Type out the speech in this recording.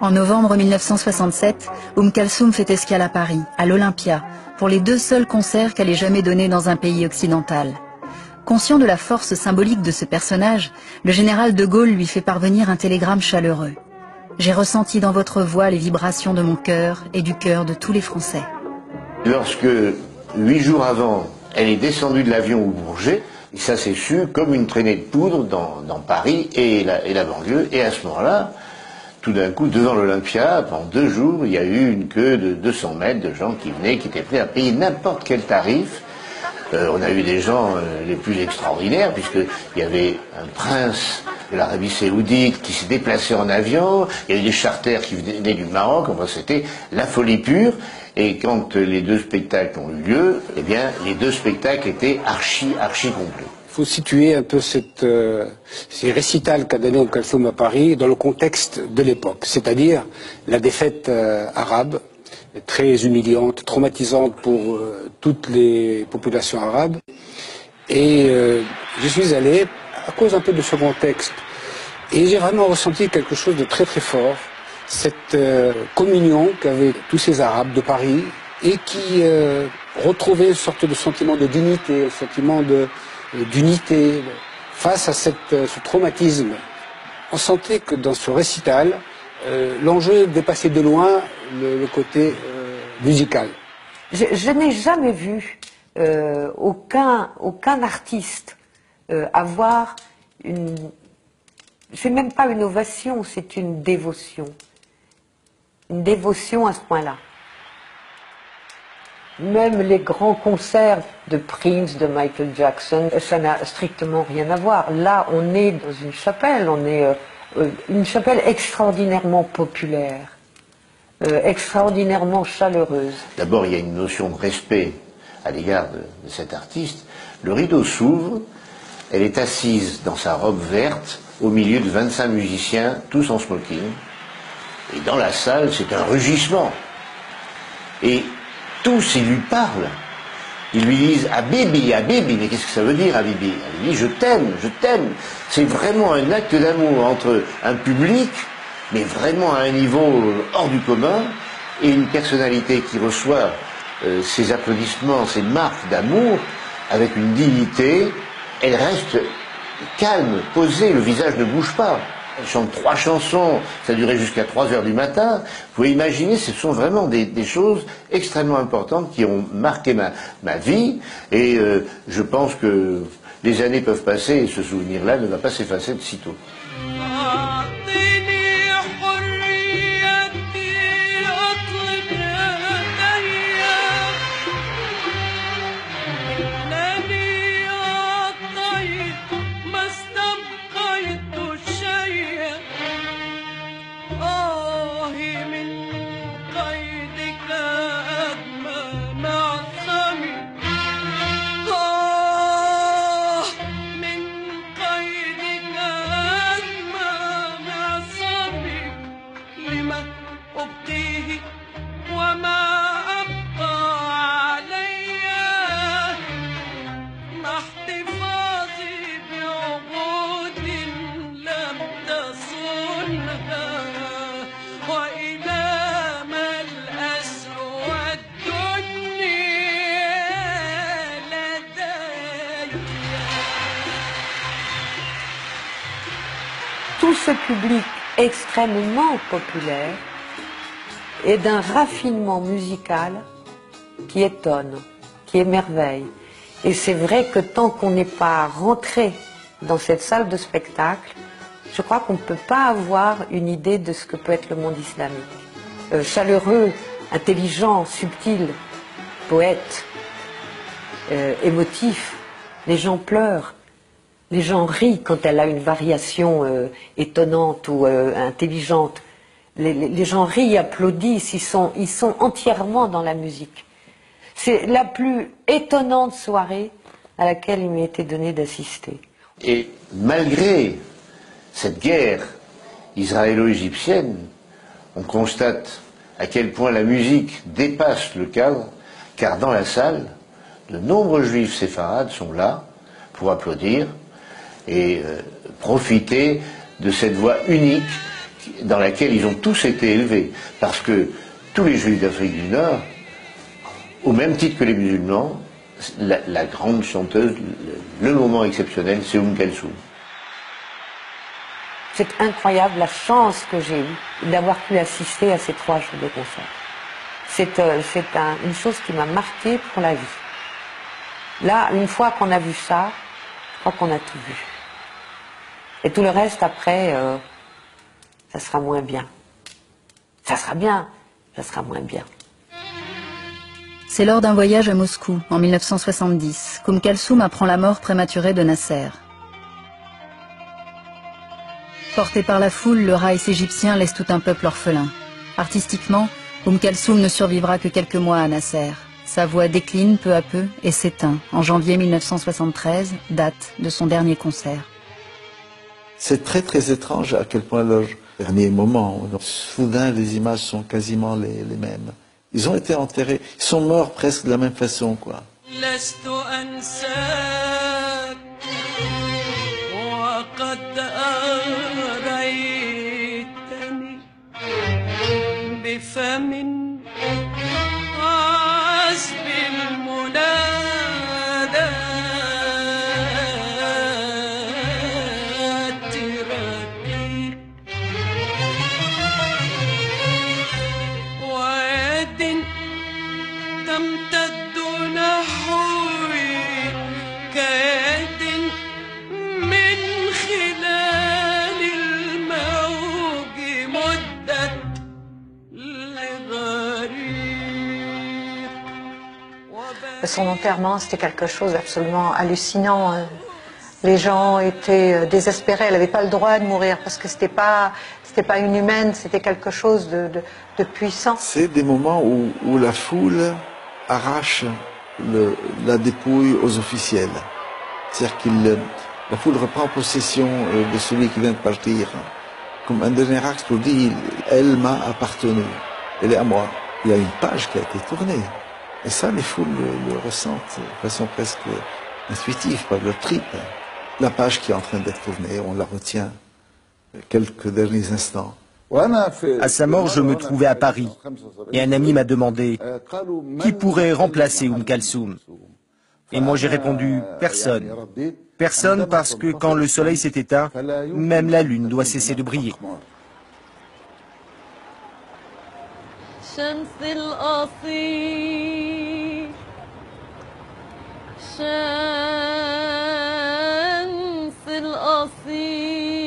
En novembre 1967, Kalsoum fait escale à Paris, à l'Olympia, pour les 2 seuls concerts qu'elle ait jamais donnés dans un pays occidental. Conscient de la force symbolique de ce personnage, le général de Gaulle lui fait parvenir un télégramme chaleureux. « J'ai ressenti dans votre voix les vibrations de mon cœur et du cœur de tous les Français. » Lorsque, 8 jours avant, elle est descendue de l'avion au Bourget, ça s'est su comme une traînée de poudre dans Paris et la banlieue, et à ce moment-là, tout d'un coup, devant l'Olympia, pendant 2 jours, il y a eu une queue de 200 mètres de gens qui venaient, qui étaient prêts à payer n'importe quel tarif. On a eu des gens les plus extraordinaires, puisqu'il y avait un prince de l'Arabie Saoudite qui s'est déplacé en avion, il y a eu des charters qui venaient du Maroc, enfin c'était la folie pure. Et quand les 2 spectacles ont eu lieu, eh bien, les 2 spectacles étaient archi complets. Il faut situer un peu ces récitals qu'a donné Kalsoum à Paris dans le contexte de l'époque, c'est-à-dire la défaite arabe, très humiliante, traumatisante pour toutes les populations arabes. Et je suis allé à cause un peu de ce contexte. Et j'ai vraiment ressenti quelque chose de très très fort, cette communion qu'avaient tous ces Arabes de Paris et qui retrouvaient une sorte de sentiment de dignité, un sentiment d'unité face à ce traumatisme. On sentait que dans ce récital, l'enjeu dépassait de loin le côté musical. Je n'ai jamais vu aucun artiste avoir une... C'est même pas une ovation, c'est une dévotion. Une dévotion à ce point-là. Même les grands concerts de Prince, de Michael Jackson, ça n'a strictement rien à voir. Là, on est dans une chapelle, une chapelle extraordinairement populaire, extraordinairement chaleureuse. D'abord, il y a une notion de respect à l'égard de cet artiste. Le rideau s'ouvre, elle est assise dans sa robe verte, au milieu de 25 musiciens, tous en smoking. Et dans la salle, c'est un rugissement. Et tous, ils lui parlent. Ils lui disent « Habibi, Habibi ». Mais qu'est-ce que ça veut dire, Habibi? Elle dit « Je t'aime, je t'aime ». C'est vraiment un acte d'amour entre un public, mais vraiment à un niveau hors du commun, et une personnalité qui reçoit ces applaudissements, ces marques d'amour, avec une dignité. Elle reste calme, posée, le visage ne bouge pas. Elle chante 3 chansons, ça durait jusqu'à 3 heures du matin. Vous pouvez imaginer, ce sont vraiment des choses extrêmement importantes qui ont marqué ma vie. Et je pense que les années peuvent passer et ce souvenir-là ne va pas s'effacer de sitôt. Tout ce public extrêmement populaire est d'un raffinement musical qui étonne, qui émerveille. Et c'est vrai que tant qu'on n'est pas rentré dans cette salle de spectacle, je crois qu'on ne peut pas avoir une idée de ce que peut être le monde islamique. Chaleureux, intelligent, subtil, poète, émotif, les gens pleurent. Les gens rient quand elle a une variation étonnante ou intelligente. Les gens rient, applaudissent, ils sont entièrement dans la musique. C'est la plus étonnante soirée à laquelle il m'est été donné d'assister. Et malgré cette guerre israélo-égyptienne, on constate à quel point la musique dépasse le cadre, car dans la salle, de nombreux juifs séfarades sont là pour applaudir et profiter de cette voix unique dans laquelle ils ont tous été élevés. Parce que tous les Juifs d'Afrique du Nord, au même titre que les musulmans, la grande chanteuse, le moment exceptionnel, c'est Kalsoum. C'est incroyable la chance que j'ai eue d'avoir pu assister à ces 3 jours de concert. C'est une chose qui m'a marquée pour la vie. Là, une fois qu'on a vu ça, je crois qu'on a tout vu. Et tout le reste, après, ça sera moins bien. Ça sera bien, ça sera moins bien. C'est lors d'un voyage à Moscou, en 1970, Kalsoum apprend la mort prématurée de Nasser. Porté par la foule, le Reich égyptien laisse tout un peuple orphelin. Artistiquement, Kalsoum ne survivra que quelques mois à Nasser. Sa voix décline peu à peu et s'éteint en janvier 1973, date de son dernier concert. C'est très très étrange à quel point leur dernier moment, soudain les images sont quasiment les mêmes. Ils ont été enterrés, ils sont morts presque de la même façon, quoi. Son enterrement, c'était quelque chose d'absolument hallucinant. Les gens étaient désespérés. Elle n'avait pas le droit de mourir parce que c'était pas une humaine, c'était quelque chose de puissant. C'est des moments où la foule arrache la dépouille aux officiels. C'est-à-dire que la foule reprend possession de celui qui vient de partir. Comme un dernier acte pour dire, elle m'a appartenu, elle est à moi. Il y a une page qui a été tournée. Et ça, les foules le ressentent de façon presque intuitive, par leur tripes. La page qui est en train d'être tournée, on la retient quelques derniers instants. À sa mort, je me trouvais à Paris. Et un ami m'a demandé qui pourrait remplacer Kalsoum. Et moi j'ai répondu personne. Personne parce que quand le soleil s'est éteint, même la lune doit cesser de briller. شمس الأصيل شمس الأصيل